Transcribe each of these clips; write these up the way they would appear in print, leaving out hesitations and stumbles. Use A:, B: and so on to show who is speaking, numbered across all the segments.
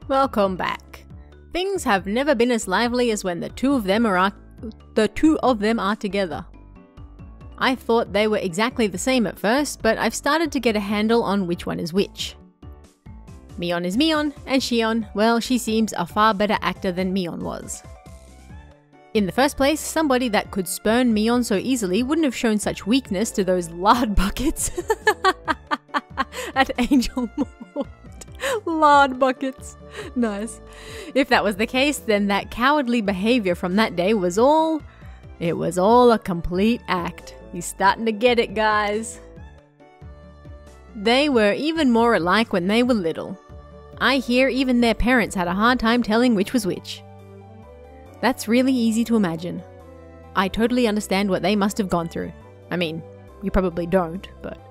A: Welcome back. Things have never been as lively as when the two of them are together. I thought they were exactly the same at first, but I've started to get a handle on which one is which. Mion is Mion, and Shion, well, she seems a far better actor than Mion was. In the first place, somebody that could spurn Mion so easily wouldn't have shown such weakness to those lard buckets at Angel Mode. Lard buckets. Nice. If that was the case, then that cowardly behavior from that day was all a complete act. He's starting to get it, guys. They were even more alike when they were little. I hear even their parents had a hard time telling which was which. That's really easy to imagine. I totally understand what they must have gone through. I mean, you probably don't, but...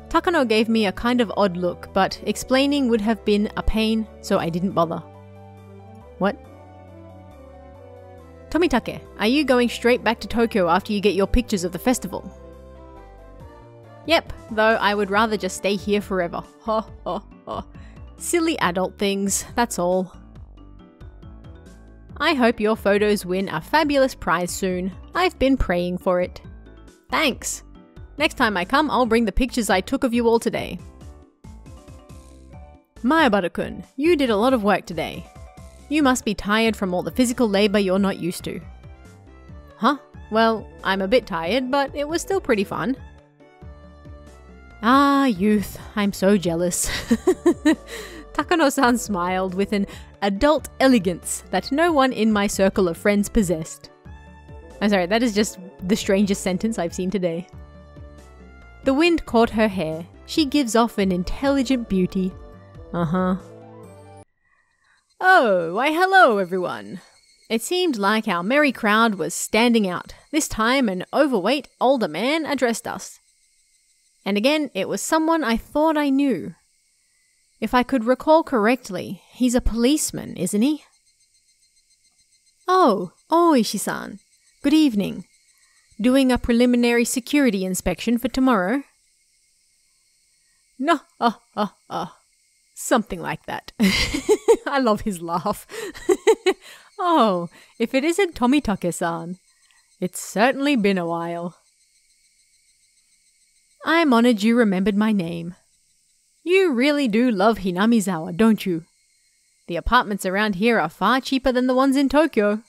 A: Takano gave me a kind of odd look, but explaining would have been a pain, so I didn't bother. What? Tomitake, are you going straight back to Tokyo after you get your pictures of the festival? Yep, though I would rather just stay here forever. Ho ho ho. Silly adult things, that's all. I hope your photos win a fabulous prize soon. I've been praying for it. Thanks! Next time I come, I'll bring the pictures I took of you all today. Mayabara-kun, you did a lot of work today. You must be tired from all the physical labor you're not used to. Huh? Well, I'm a bit tired, but it was still pretty fun. Ah, youth, I'm so jealous. Takano-san smiled with an adult elegance that no one in my circle of friends possessed. I'm sorry, that is just the strangest sentence I've seen today. The wind caught her hair. She gives off an intelligent beauty. Uh-huh. Oh, why hello everyone. It seemed like our merry crowd was standing out. This time an overweight older man addressed us. And again, it was someone I thought I knew. If I could recall correctly, he's a policeman, isn't he? Oh, Ishi-san. Good evening. Doing a preliminary security inspection for tomorrow? No, something like that. I love his laugh. Oh, if it isn't Tomitake-san. It's certainly been a while. I'm honored you remembered my name. You really do love Hinamizawa, don't you? The apartments around here are far cheaper than the ones in Tokyo.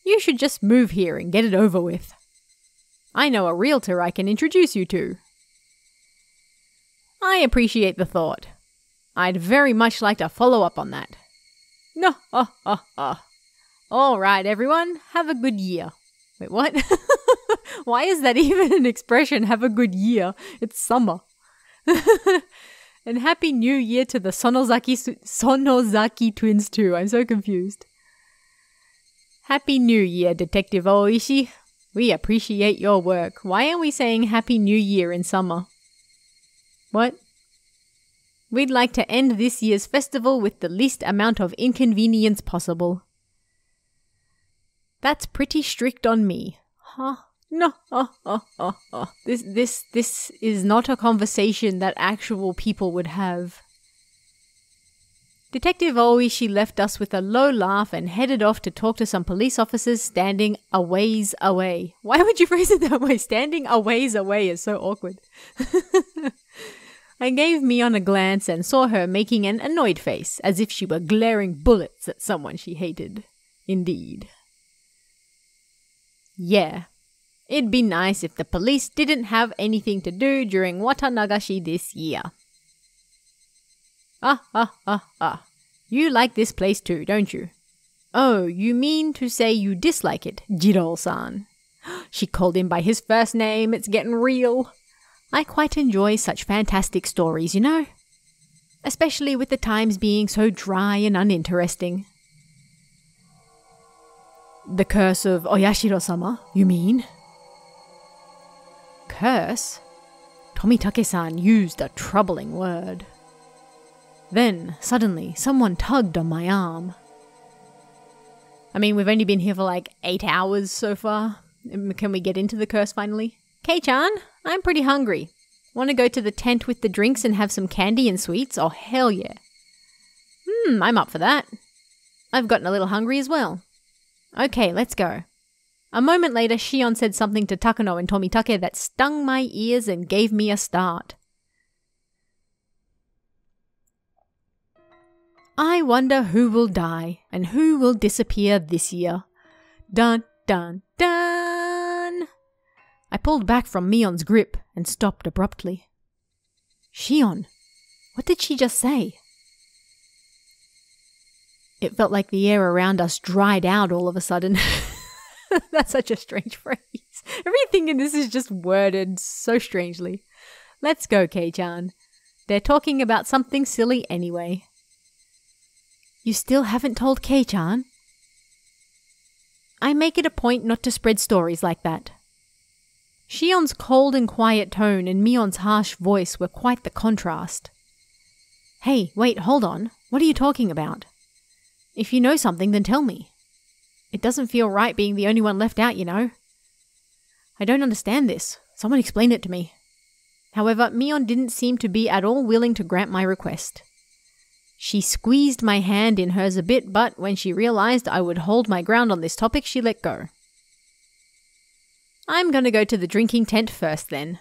A: You should just move here and get it over with. I know a realtor I can introduce you to. I appreciate the thought. I'd very much like to follow up on that. No, All right, everyone, have a good year. Wait, what? Why is that even an expression, have a good year? It's summer. And Happy New Year to the Sonozaki twins too. I'm so confused. Happy New Year, Detective Oishi. We appreciate your work. Why are we saying Happy New Year in summer? What? We'd like to end this year's festival with the least amount of inconvenience possible. That's pretty strict on me. Huh? No. This is not a conversation that actual people would have. Detective Oishi left us with a low laugh and headed off to talk to some police officers standing a ways away. Why would you phrase it that way? Standing a ways away is so awkward. I gave Mion a glance and saw her making an annoyed face, as if she were glaring bullets at someone she hated. Indeed. Yeah. It'd be nice if the police didn't have anything to do during Watanagashi this year. You like this place too, don't you? Oh, you mean to say you dislike it, Jiro-san? She called him by his first name, it's getting real. I quite enjoy such fantastic stories, you know? Especially with the times being so dry and uninteresting. The curse of Oyashiro-sama, you mean? Curse? Tomitake-san used a troubling word. Then, suddenly, someone tugged on my arm. I mean, we've only been here for like 8 hours so far. Can we get into the curse finally? Kei-chan, I'm pretty hungry. Want to go to the tent with the drinks and have some candy and sweets? Oh, hell yeah. I'm up for that. I've gotten a little hungry as well. Okay, let's go. A moment later, Shion said something to Takano and Tomitake that stung my ears and gave me a start. I wonder who will die and who will disappear this year. Dun, dun, dun! I pulled back from Mion's grip and stopped abruptly. Shion, what did she just say? It felt like the air around us dried out all of a sudden. That's such a strange phrase. Everything in this is just worded so strangely. Let's go, Kei-chan. They're talking about something silly anyway. You still haven't told Kei-chan? I make it a point not to spread stories like that. Shion's cold and quiet tone and Mion's harsh voice were quite the contrast. Hey, wait, hold on. What are you talking about? If you know something, then tell me. It doesn't feel right being the only one left out, you know. I don't understand this. Someone explain it to me. However, Mion didn't seem to be at all willing to grant my request. She squeezed my hand in hers a bit, but when she realized I would hold my ground on this topic, she let go. I'm going to go to the drinking tent first then.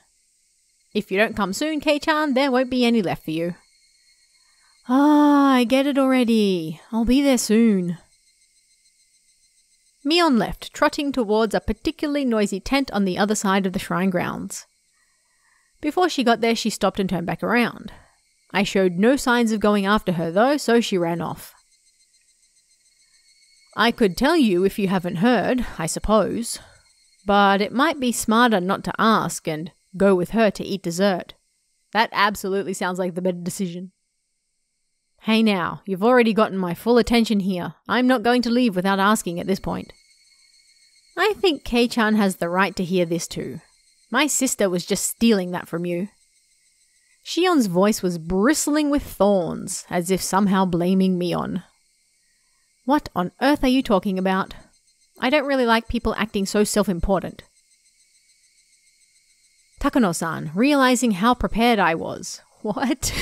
A: If you don't come soon, Kei-chan, there won't be any left for you. Ah, I get it already. I'll be there soon. Mion left, trotting towards a particularly noisy tent on the other side of the shrine grounds. Before she got there, she stopped and turned back around. I showed no signs of going after her though, so she ran off. I could tell you if you haven't heard, I suppose. But it might be smarter not to ask and go with her to eat dessert. That absolutely sounds like the better decision. Hey now, you've already gotten my full attention here. I'm not going to leave without asking at this point. I think Kei-chan has the right to hear this too. My sister was just stealing that from you. Shion's voice was bristling with thorns, as if somehow blaming Mion. What on earth are you talking about? I don't really like people acting so self-important. Takano-san, realizing how prepared I was. What?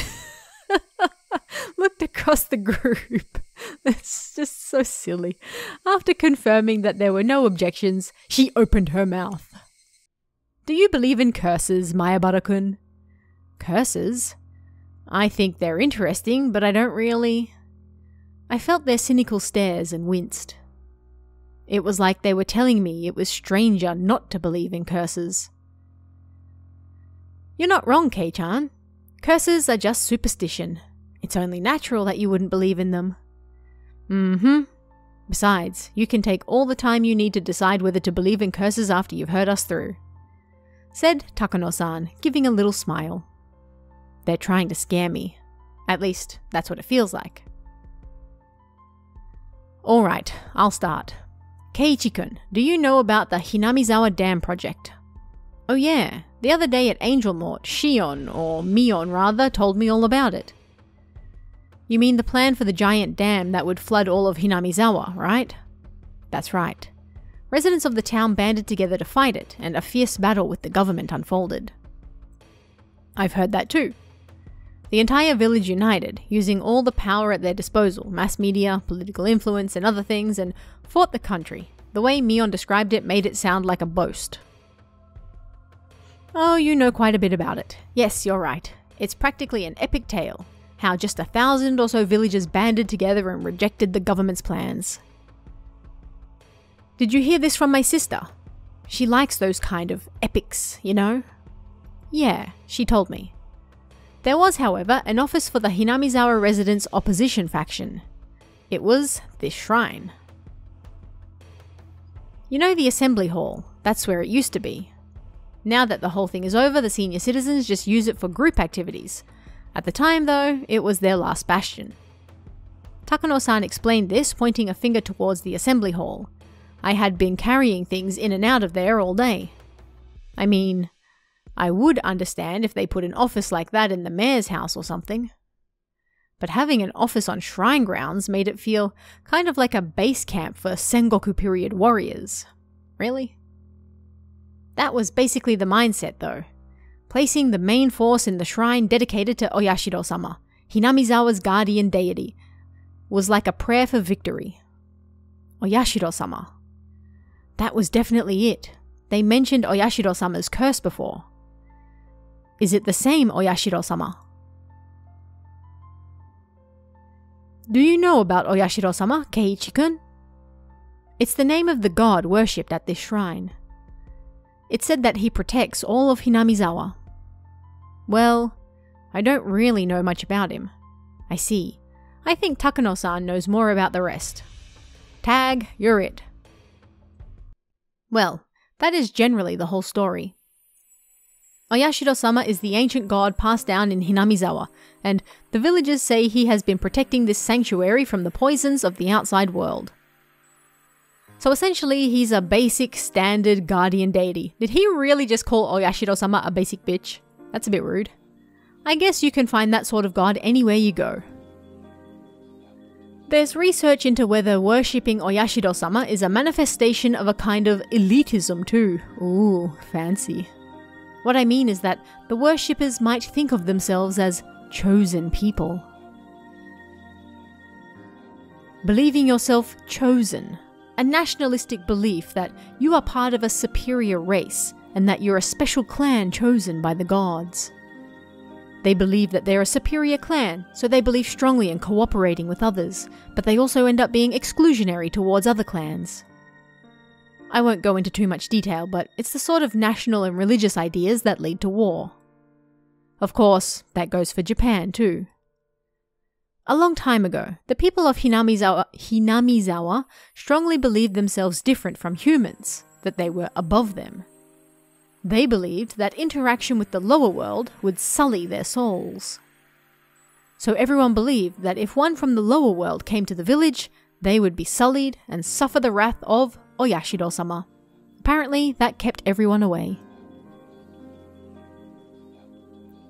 A: Looked across the group. It's just so silly. After confirming that there were no objections, she opened her mouth. Do you believe in curses, Mayabara-kun? Curses? I think they're interesting, but I don't really... I felt their cynical stares and winced. It was like they were telling me it was stranger not to believe in curses. You're not wrong, Kei-chan. Curses are just superstition. It's only natural that you wouldn't believe in them. Besides, you can take all the time you need to decide whether to believe in curses after you've heard us through. Said Takano-san, giving a little smile. They're trying to scare me. At least, that's what it feels like. Alright, I'll start. Keiichi-kun, do you know about the Hinamizawa Dam project? Oh yeah, the other day at Angel Mort, Shion, or Mion rather, told me all about it. You mean the plan for the giant dam that would flood all of Hinamizawa, right? That's right. Residents of the town banded together to fight it, and a fierce battle with the government unfolded. I've heard that too. The entire village united, using all the power at their disposal, mass media, political influence, and other things, and fought the country. The way Mion described it made it sound like a boast. Oh, you know quite a bit about it. Yes, you're right. It's practically an epic tale. How just 1,000 or so villagers banded together and rejected the government's plans. Did you hear this from my sister? She likes those kind of epics, you know? Yeah, she told me. There was, however, an office for the Hinamizawa residents' opposition faction. It was this shrine. You know the assembly hall? That's where it used to be. Now that the whole thing is over, the senior citizens just use it for group activities. At the time, though, it was their last bastion. Takano-san explained this, pointing a finger towards the assembly hall. I had been carrying things in and out of there all day. I mean, I would understand if they put an office like that in the mayor's house or something. But having an office on shrine grounds made it feel kind of like a base camp for Sengoku period warriors. Really? That was basically the mindset, though. Placing the main force in the shrine dedicated to Oyashiro-sama, Hinamizawa's guardian deity. was like a prayer for victory. Oyashiro-sama. That was definitely it. They mentioned Oyashiro-sama's curse before. Is it the same Oyashiro-sama? Do you know about Oyashiro-sama, Keiichi-kun? It's the name of the god worshipped at this shrine. It's said that he protects all of Hinamizawa. Well, I don't really know much about him. I see. I think Takano-san knows more about the rest. Tag, you're it. Well, that is generally the whole story. Oyashiro-sama is the ancient god passed down in Hinamizawa, and the villagers say he has been protecting this sanctuary from the poisons of the outside world. So essentially, he's a basic, standard guardian deity. Did he really just call Oyashiro-sama a basic bitch? That's a bit rude. I guess you can find that sort of god anywhere you go. There's research into whether worshipping Oyashiro-sama is a manifestation of a kind of elitism too. Ooh, fancy. What I mean is that the worshippers might think of themselves as chosen people. Believing yourself chosen. A nationalistic belief that you are part of a superior race and that you're a special clan chosen by the gods. They believe that they're a superior clan, so they believe strongly in cooperating with others, but they also end up being exclusionary towards other clans. I won't go into too much detail, but it's the sort of national and religious ideas that lead to war. Of course, that goes for Japan too. A long time ago, the people of Hinamizawa strongly believed themselves different from humans, that they were above them. They believed that interaction with the lower world would sully their souls. So everyone believed that if one from the lower world came to the village, they would be sullied and suffer the wrath of Oyashiro-sama. Apparently, that kept everyone away.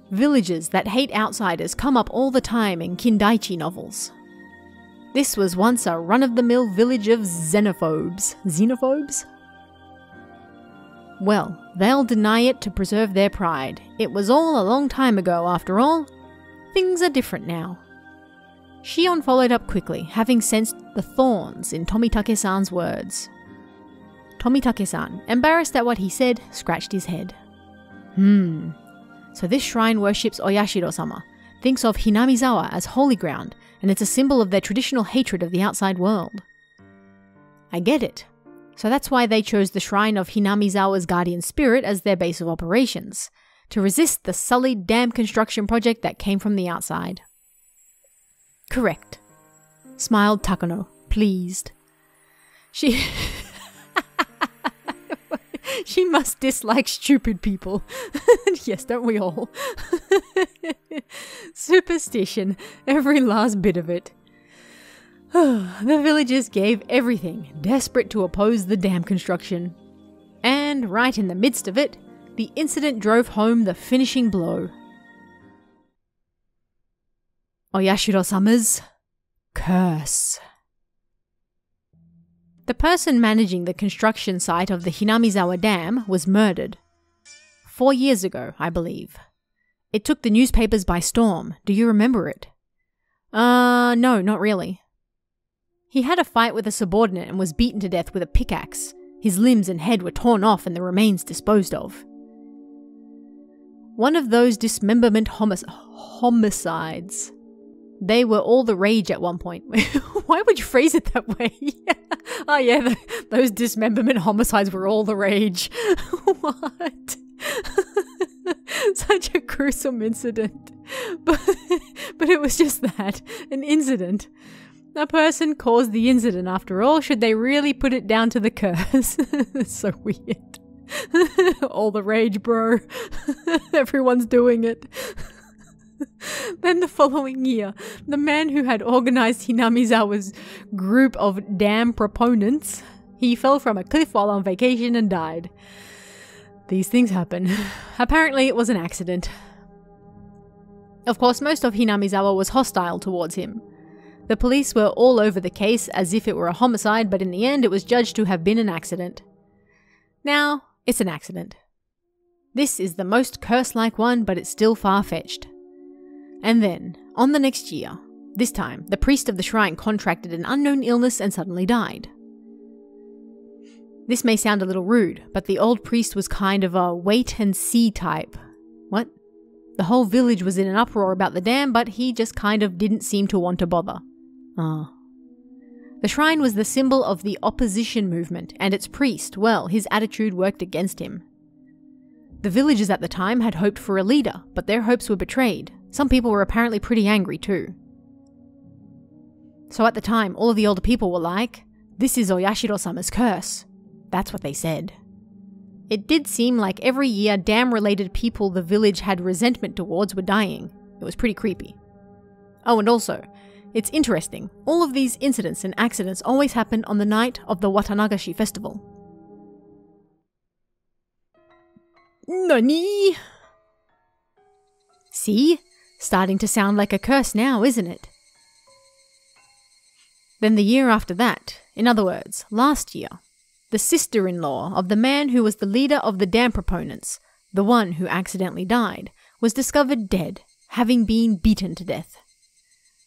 A: Villages that hate outsiders come up all the time in Kindaichi novels. This was once a run-of-the-mill village of xenophobes. Xenophobes? Well, they'll deny it to preserve their pride. It was all a long time ago, after all. Things are different now. Shion followed up quickly, having sensed the thorns in Tomitake-san's words. Tomitake-san, embarrassed at what he said, scratched his head. So this shrine worships Oyashiro-sama, thinks of Hinamizawa as holy ground, and it's a symbol of their traditional hatred of the outside world. I get it. So that's why they chose the shrine of Hinamizawa's guardian spirit as their base of operations, to resist the sullied dam construction project that came from the outside. Correct. Smiled Takano, pleased. She must dislike stupid people. Yes, don't we all? Superstition, every last bit of it. The villagers gave everything, desperate to oppose the dam construction. And right in the midst of it, the incident drove home the finishing blow. Oyashiro-sama's curse. The person managing the construction site of the Hinamizawa Dam was murdered. 4 years ago, I believe. It took the newspapers by storm. Do you remember it? No, not really. He had a fight with a subordinate and was beaten to death with a pickaxe. His limbs and head were torn off and the remains disposed of. One of those dismemberment homicides. They were all the rage at one point. Why would you phrase it that way? Oh yeah, those dismemberment homicides were all the rage. What? Such a gruesome incident. But it was just that, an incident. A person caused the incident after all. Should they really put it down to the curse? It's so weird. All the rage, bro. Everyone's doing it. Then the following year, the man who had organized Hinamizawa's group of dam proponents, he fell from a cliff while on vacation and died. These things happen. Apparently it was an accident. Of course, most of Hinamizawa was hostile towards him. The police were all over the case as if it were a homicide, but in the end it was judged to have been an accident. Now, it's an accident. This is the most curse-like one, but it's still far-fetched. And then, on the next year, This time, the priest of the shrine contracted an unknown illness and suddenly died. This may sound a little rude, but the old priest was kind of a wait-and-see type. What? The whole village was in an uproar about the dam, but he just kind of didn't seem to want to bother. The shrine was the symbol of the opposition movement, and its priest, well, his attitude worked against him. The villagers at the time had hoped for a leader, but their hopes were betrayed. Some people were apparently pretty angry too. So at the time, all of the older people were like, "This is Oyashiro-sama's curse." That's what they said. It did seem like every year dam-related people the village had resentment towards were dying. It was pretty creepy. Oh, and also, it's interesting, all of these incidents and accidents always happened on the night of the Watanagashi festival. Nani? See? Starting to sound like a curse now, isn't it? Then the year after that, in other words, last year, the sister-in-law of the man who was the leader of the dam proponents, the one who accidentally died, was discovered dead, having been beaten to death.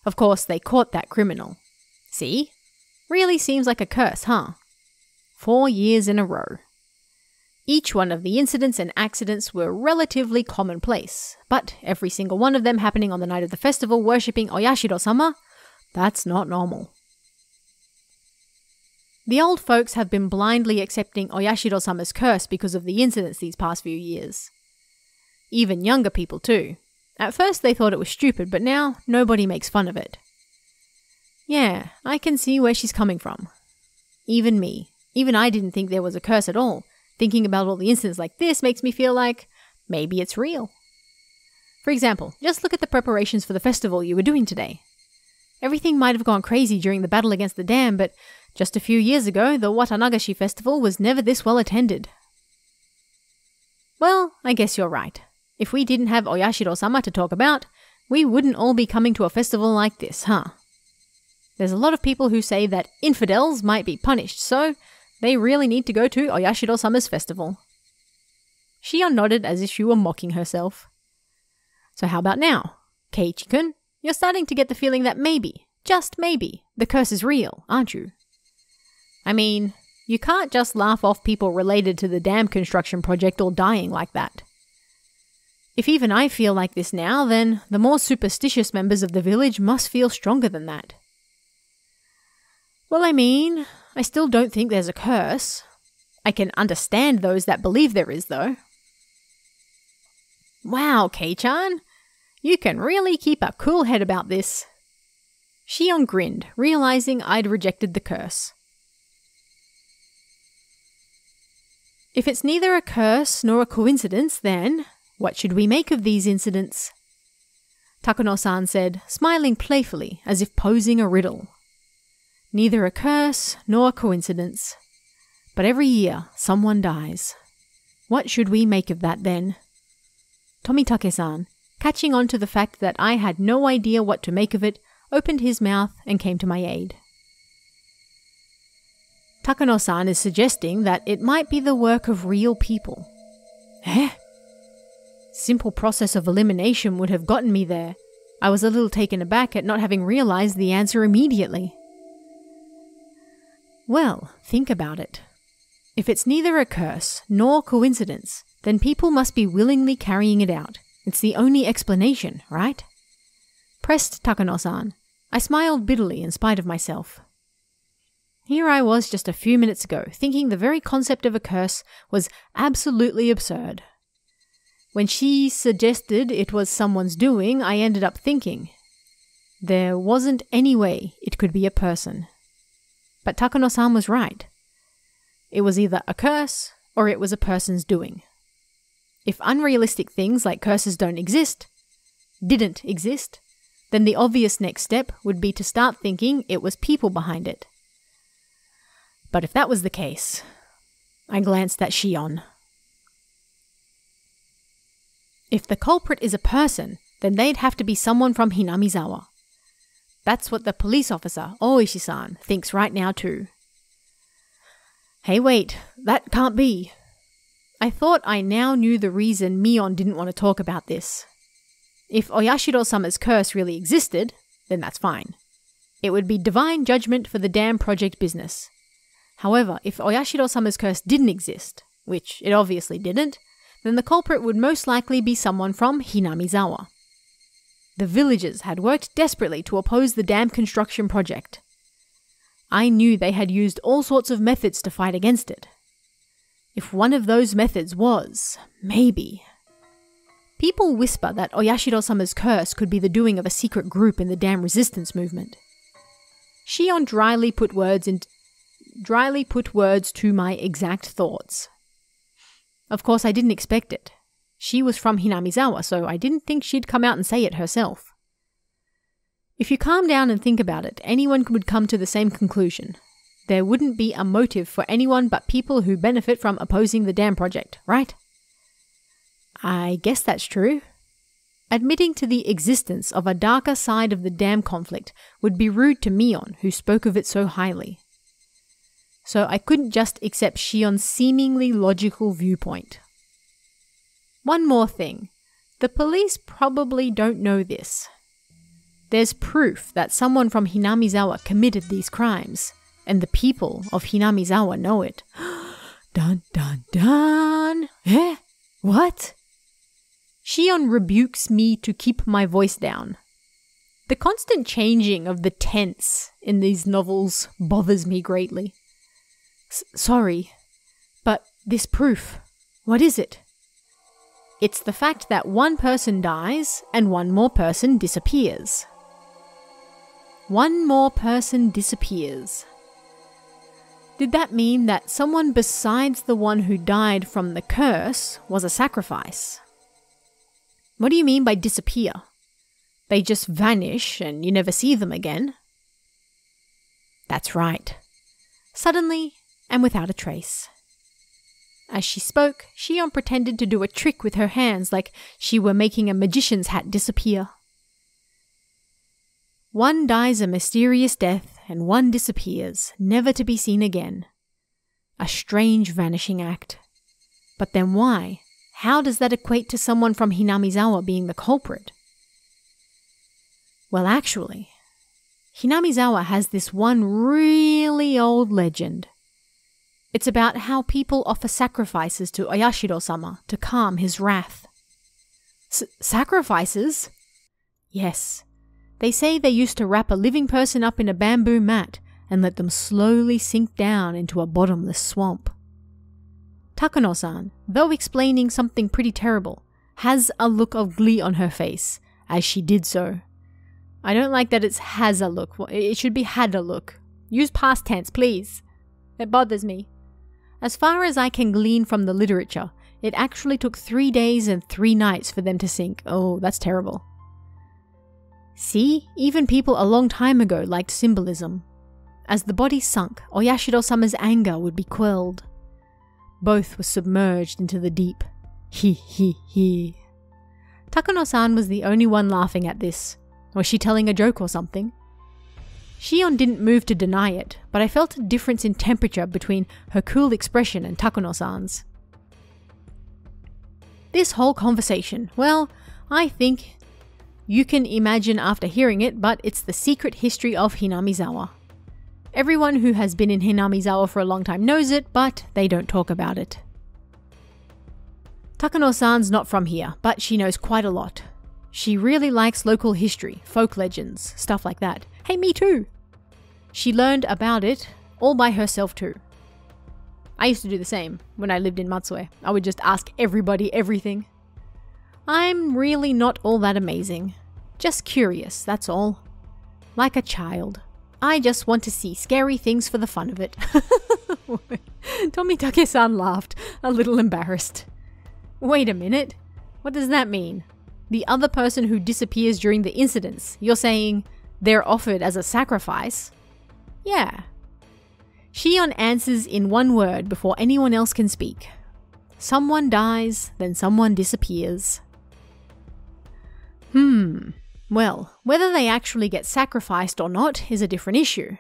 A: Of course, they caught that criminal. See? Really seems like a curse, huh? 4 years in a row. Each one of the incidents and accidents were relatively commonplace, but every single one of them happening on the night of the festival worshipping Oyashiro-sama, that's not normal. The old folks have been blindly accepting Oyashiro-sama's curse because of the incidents these past few years. Even younger people too. At first they thought it was stupid, but now nobody makes fun of it. Yeah, I can see where she's coming from. Even me. Even I didn't think there was a curse at all. Thinking about all the incidents like this makes me feel like maybe it's real. For example, just look at the preparations for the festival you were doing today. Everything might have gone crazy during the battle against the dam, but just a few years ago, the Watanagashi festival was never this well attended. Well, I guess you're right. If we didn't have Oyashiro-sama to talk about, we wouldn't all be coming to a festival like this, huh? There's a lot of people who say that infidels might be punished, so they really need to go to Oyashiro-sama's festival. Shion nodded as if she were mocking herself. So how about now? Keiichi-kun, you're starting to get the feeling that maybe, just maybe, the curse is real, aren't you? I mean, you can't just laugh off people related to the dam construction project all dying like that. If even I feel like this now, then the more superstitious members of the village must feel stronger than that. Well, I mean, I still don't think there's a curse. I can understand those that believe there is, though. Wow, Kei-chan, you can really keep a cool head about this. Shion grinned, realizing I'd rejected the curse. If it's neither a curse nor a coincidence, then what should we make of these incidents? Takano-san said, smiling playfully as if posing a riddle. Neither a curse nor a coincidence. But every year someone dies. What should we make of that then? Tomitake-san, catching on to the fact that I had no idea what to make of it, opened his mouth and came to my aid. Takano-san is suggesting that it might be the work of real people. Eh? Simple process of elimination would have gotten me there. I was a little taken aback at not having realized the answer immediately. Well, think about it. If it's neither a curse nor coincidence, then people must be willingly carrying it out. It's the only explanation, right? Pressed Takano-san. I smiled bitterly in spite of myself. Here I was just a few minutes ago, thinking the very concept of a curse was absolutely absurd. When she suggested it was someone's doing, I ended up thinking, there wasn't any way it could be a person. But Takano-san was right. It was either a curse or it was a person's doing. If unrealistic things like curses didn't exist, then the obvious next step would be to start thinking it was people behind it. But if that was the case, I glanced at Shion. If the culprit is a person, then they'd have to be someone from Hinamizawa. That's what the police officer, Oishi-san, thinks right now too. Hey wait, that can't be. I thought I now knew the reason Mion didn't want to talk about this. If Oyashiro-sama's curse really existed, then that's fine. It would be divine judgment for the dam project business. However, if Oyashiro-sama's curse didn't exist, which it obviously didn't, then the culprit would most likely be someone from Hinamizawa. The villagers had worked desperately to oppose the dam construction project. I knew they had used all sorts of methods to fight against it. If one of those methods was, maybe... People whisper that Oyashiro-sama's curse could be the doing of a secret group in the dam resistance movement. Shion dryly put words to my exact thoughts. Of course, I didn't expect it. She was from Hinamizawa, so I didn't think she'd come out and say it herself. If you calm down and think about it, anyone would come to the same conclusion. There wouldn't be a motive for anyone but people who benefit from opposing the dam project, right? I guess that's true. Admitting to the existence of a darker side of the dam conflict would be rude to Mion, who spoke of it so highly. So I couldn't just accept Shion's seemingly logical viewpoint. One more thing. The police probably don't know this. There's proof that someone from Hinamizawa committed these crimes, and the people of Hinamizawa know it. Dun dun dun! Eh? What? Shion rebukes me to keep my voice down. The constant changing of the tense in these novels bothers me greatly. Sorry, but this proof, what is it? It's the fact that one person dies and one more person disappears. One more person disappears. Did that mean that someone besides the one who died from the curse was a sacrifice? What do you mean by disappear? They just vanish and you never see them again? That's right. Suddenly and without a trace. As she spoke, Shion pretended to do a trick with her hands like she were making a magician's hat disappear. One dies a mysterious death and one disappears, never to be seen again. A strange vanishing act. But then why? How does that equate to someone from Hinamizawa being the culprit? Well, actually, Hinamizawa has this one really old legend. It's about how people offer sacrifices to Oyashiro-sama to calm his wrath. Sacrifices? Yes. They say they used to wrap a living person up in a bamboo mat and let them slowly sink down into a bottomless swamp. Takano-san, though explaining something pretty terrible, has a look of glee on her face as she did so. I don't like that it's has a look. It should be had a look. Use past tense, please. It bothers me. As far as I can glean from the literature, it actually took 3 days and 3 nights for them to sink. Oh, that's terrible. See, even people a long time ago liked symbolism. As the body sunk, Oyashiro-sama's anger would be quelled. Both were submerged into the deep. He. Takano-san was the only one laughing at this. Was she telling a joke or something? Shion didn't move to deny it, but I felt a difference in temperature between her cool expression and Takano-san's. This whole conversation, well, I think you can imagine after hearing it, but it's the secret history of Hinamizawa. Everyone who has been in Hinamizawa for a long time knows it, but they don't talk about it. Takano-san's not from here, but she knows quite a lot. She really likes local history, folk legends, stuff like that. Hey, me too! She learned about it all by herself too. I used to do the same when I lived in Matsue. I would just ask everybody everything. I'm really not all that amazing. Just curious, that's all. Like a child. I just want to see scary things for the fun of it. Tomitake-san laughed, a little embarrassed. Wait a minute. What does that mean? The other person who disappears during the incidents, you're saying they're offered as a sacrifice? Yeah. Shion answers in one word before anyone else can speak. Someone dies, then someone disappears. Well, whether they actually get sacrificed or not is a different issue.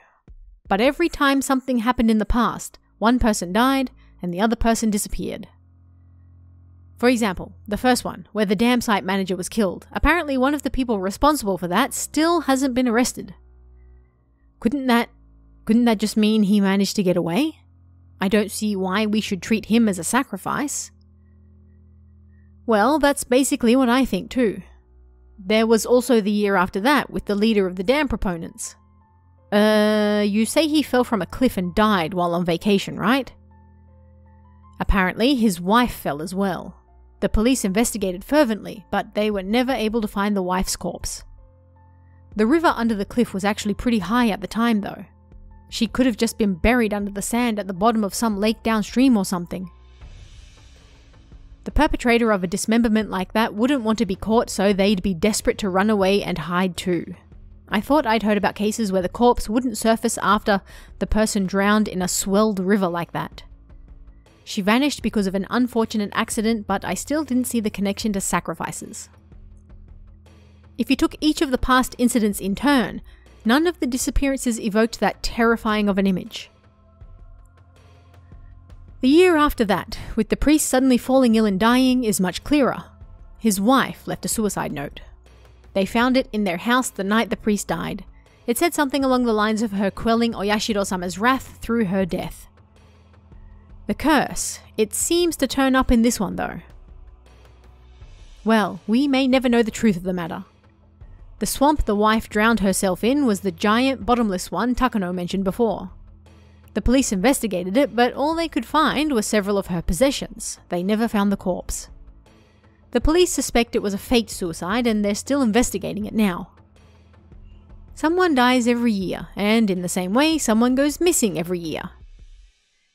A: But every time something happened in the past, one person died and the other person disappeared. For example, the first one, where the dam site manager was killed. Apparently one of the people responsible for that still hasn't been arrested. Couldn't that just mean he managed to get away? I don't see why we should treat him as a sacrifice. Well, that's basically what I think too. There was also the year after that with the leader of the dam proponents. You say he fell from a cliff and died while on vacation, right? Apparently his wife fell as well. The police investigated fervently, but they were never able to find the wife's corpse. The river under the cliff was actually pretty high at the time though. She could have just been buried under the sand at the bottom of some lake downstream or something. The perpetrator of a dismemberment like that wouldn't want to be caught, so they'd be desperate to run away and hide too. I thought I'd heard about cases where the corpse wouldn't surface after the person drowned in a swelled river like that. She vanished because of an unfortunate accident, but I still didn't see the connection to sacrifices. If you took each of the past incidents in turn, none of the disappearances evoked that terrifying of an image. The year after that, with the priest suddenly falling ill and dying, is much clearer. His wife left a suicide note. They found it in their house the night the priest died. It said something along the lines of her quelling Oyashiro-sama's wrath through her death. The curse, it seems to turn up in this one though. Well, we may never know the truth of the matter. The swamp the wife drowned herself in was the giant bottomless one Takano mentioned before. The police investigated it, but all they could find were several of her possessions. They never found the corpse. The police suspect it was a faked suicide and they're still investigating it now. Someone dies every year, and in the same way, someone goes missing every year.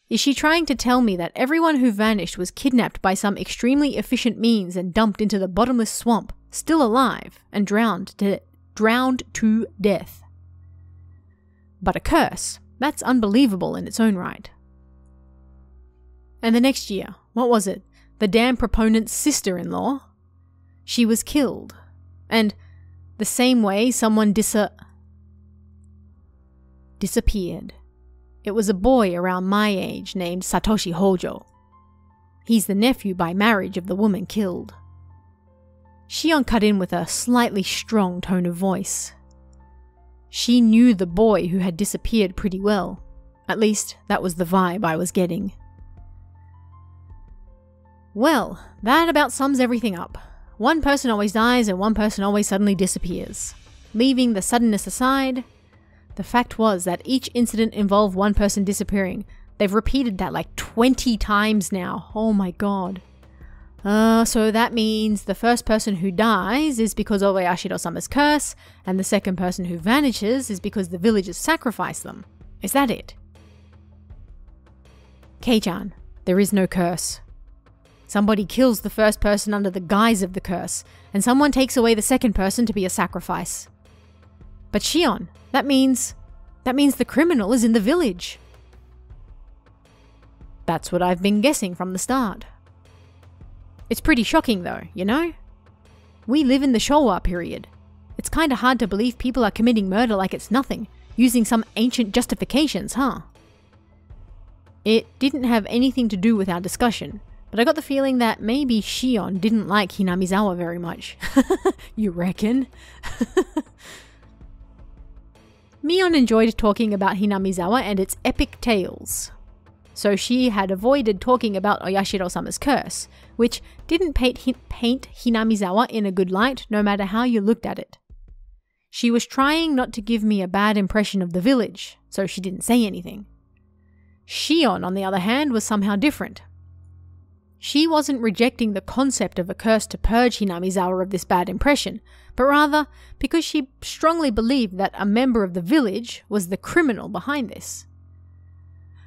A: Is she trying to tell me that everyone who vanished was kidnapped by some extremely efficient means and dumped into the bottomless swamp, still alive, and drowned to death? But a curse, that's unbelievable in its own right. And the next year, what was it? The dam proponent's sister-in-law? She was killed. And the same way someone disappeared. It was a boy around my age named Satoshi Hojo. He's the nephew by marriage of the woman killed. Shion cut in with a slightly strong tone of voice. She knew the boy who had disappeared pretty well. At least, that was the vibe I was getting. Well, that about sums everything up. One person always dies and one person always suddenly disappears. Leaving the suddenness aside, the fact was that each incident involved one person disappearing. They've repeated that like 20 times now. Oh my god. So that means the first person who dies is because of Oyashiro-sama's curse, and the second person who vanishes is because the villagers sacrifice them. Is that it? Kei-chan, there is no curse. Somebody kills the first person under the guise of the curse, and someone takes away the second person to be a sacrifice. But Shion, that means the criminal is in the village. That's what I've been guessing from the start. It's pretty shocking though, you know? We live in the Showa period. It's kinda hard to believe people are committing murder like it's nothing, using some ancient justifications, huh? It didn't have anything to do with our discussion, but I got the feeling that maybe Shion didn't like Hinamizawa very much. You reckon? Mion enjoyed talking about Hinamizawa and its epic tales. So she had avoided talking about Oyashiro-sama's curse, which didn't paint Hinamizawa in a good light no matter how you looked at it. She was trying not to give me a bad impression of the village, so she didn't say anything. Shion, on the other hand, was somehow different. She wasn't rejecting the concept of a curse to purge Hinamizawa of this bad impression, but rather because she strongly believed that a member of the village was the criminal behind this.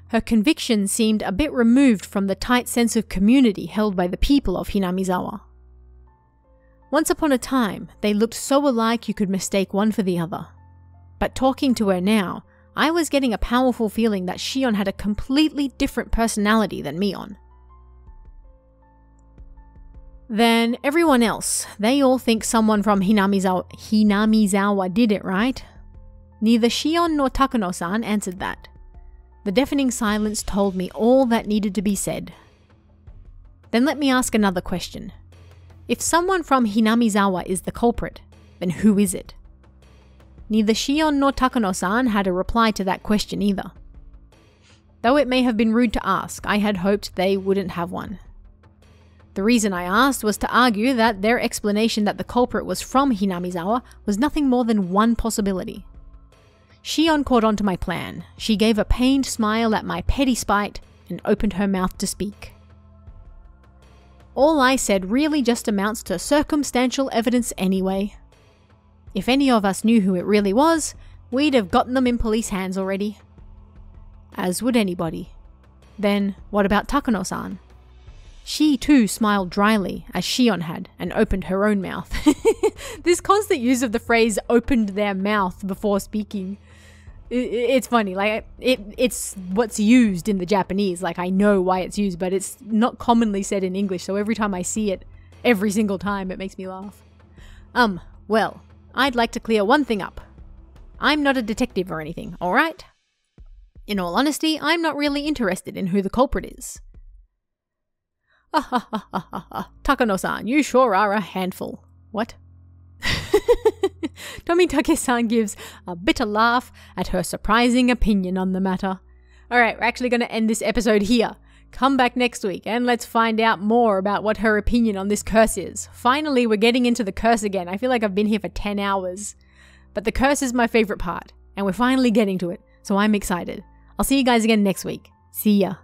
A: Her conviction seemed a bit removed from the tight sense of community held by the people of Hinamizawa. Once upon a time, they looked so alike you could mistake one for the other. But talking to her now, I was getting a powerful feeling that Shion had a completely different personality than Mion. Then everyone else, they all think someone from Hinamizawa did it, right? Neither Shion nor Takano-san answered that. The deafening silence told me all that needed to be said. Then let me ask another question. If someone from Hinamizawa is the culprit, then who is it? Neither Shion nor Takano-san had a reply to that question either. Though it may have been rude to ask, I had hoped they wouldn't have one. The reason I asked was to argue that their explanation that the culprit was from Hinamizawa was nothing more than one possibility. Shion caught on to my plan. She gave a pained smile at my petty spite and opened her mouth to speak. All I said really just amounts to circumstantial evidence anyway. If any of us knew who it really was, we'd have gotten them in police hands already. As would anybody. Then, what about Takano-san? She too smiled dryly, as Shion had, and opened her own mouth. This constant use of the phrase opened their mouth before speaking. It's funny, like, it's what's used in the Japanese, like I know why it's used, but it's not commonly said in English, so every time I see it, every single time, it makes me laugh. Well, I'd like to clear one thing up. I'm not a detective or anything, alright? In all honesty, I'm not really interested in who the culprit is. Takano-san, you sure are a handful. What? Tomitake-san gives a bitter laugh at her surprising opinion on the matter. Alright, we're actually going to end this episode here. Come back next week and let's find out more about what her opinion on this curse is. Finally, we're getting into the curse again. I feel like I've been here for 10 hours. But the curse is my favorite part, and we're finally getting to it, so I'm excited. I'll see you guys again next week. See ya.